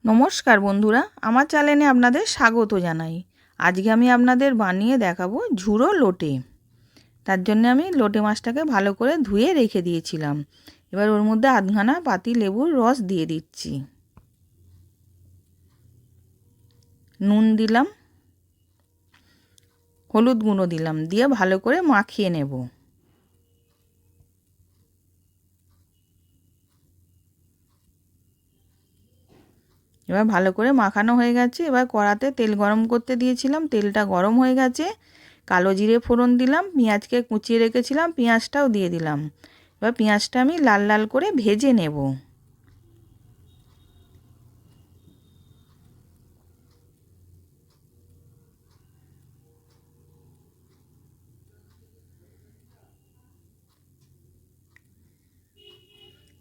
নমস্কার বন্ধুরা, আমার চ্যানেলে আপনাদের স্বাগত জানাই। আজকে আমি আপনাদের বানিয়ে দেখাবো ঝুরো লোটে। তার জন্য আমি লোটে মাছটাকে ভালো করে ধুয়ে রেখে দিয়েছিলাম। এবার ওর মধ্যে আধখানা পাতি লেবুর রস দিয়ে দিচ্ছি, নুন দিলাম, হলুদ গুঁড়ো দিলাম, দিয়ে ভালো করে মাখিয়ে নেব। এবার ভালো করে মাখানো হয়ে গেছে। এবার কড়াতে তেল গরম করতে দিয়েছিলাম, তেলটা গরম হয়ে গেছে। কালো জিরে ফোড়ন দিলাম, পেঁয়াজকে কুচিয়ে রেখেছিলাম, পেঁয়াজটাও দিয়ে দিলাম। এবার পেঁয়াজটা আমি লাল লাল করে ভেজে নেব।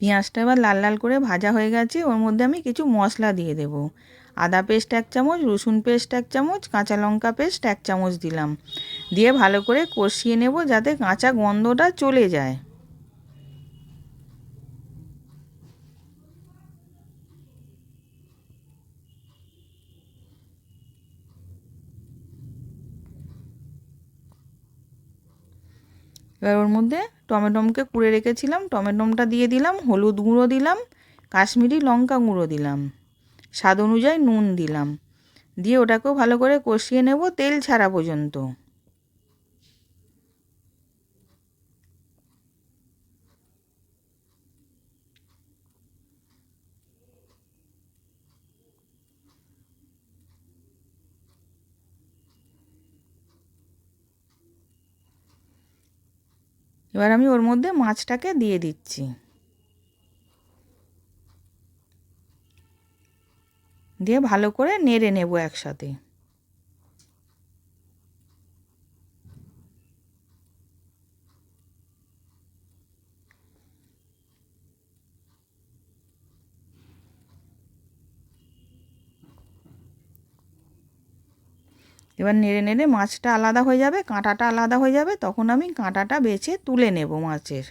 পেঁয়াজটা এবার লাল লাল করে ভাজা হয়ে গেছে। ওর মধ্যে আমি কিছু মশলা দিয়ে দেব। আদা পেস্ট 1 চামচ, রসুন পেস্ট 1 চামচ, কাঁচা লঙ্কা পেস্ট 1 চামচ দিলাম। দিয়ে ভালো করে কষিয়ে নেব যাতে কাঁচা গন্ধটা চলে যায়। এবার ওর মধ্যে টমেটোমকে কুড়ে রেখেছিলাম, টমেটোমটা দিয়ে দিলাম, হলুদ গুঁড়ো দিলাম, কাশ্মীরি লঙ্কা গুঁড়ো দিলাম, স্বাদ অনুযায়ী নুন দিলাম। দিয়ে ওটাকেও ভালো করে কষিয়ে নেব তেল ছাড়া পর্যন্ত। এবার আমি ওর মধ্যে মাছটাকে দিয়ে দিচ্ছি, দিয়ে ভালো করে নেড়ে নেব একসাথে। এবার নেড়ে নেড়ে মাছটা আলাদা হয়ে যাবে, কাঁটাটা আলাদা হয়ে যাবে, তখন আমি কাঁটাটা বেছে তুলে নেব মাছের।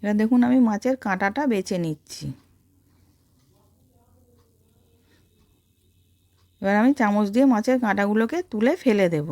এবার দেখুন আমি মাছের কাঁটাটা বেছে নিচ্ছি। এবার আমি চামচ দিয়ে মাছের কাঁটাগুলোকে তুলে ফেলে দেব।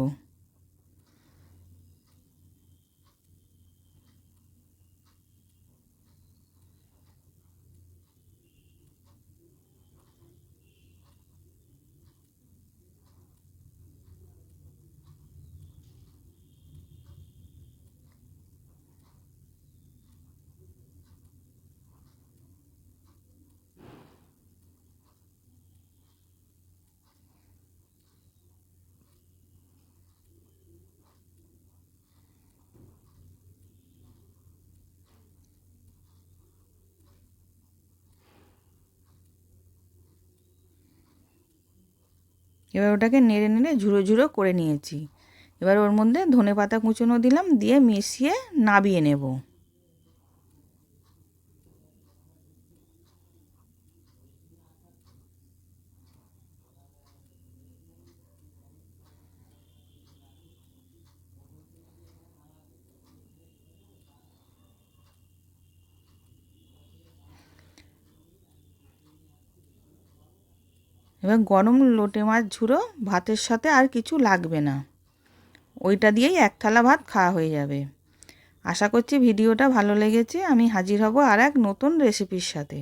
এবার ওটাকে নেড়ে নেড়ে ঝুড়ো ঝুড়ো করে নিয়েছি। এবার ওর মধ্যে ধনেপাতা কুচনো দিলাম, দিয়ে মিশিয়ে নাবিয়ে নেব। এবার গরম লোটে মাছ ঝুড়ো ভাতের সাথে আর কিছু লাগবে না, ওইটা দিয়েই 1 থালা ভাত খাওয়া হয়ে যাবে। আশা করছি ভিডিওটা ভালো লেগেছে। আমি হাজির হব আর এক নতুন রেসিপির সাথে।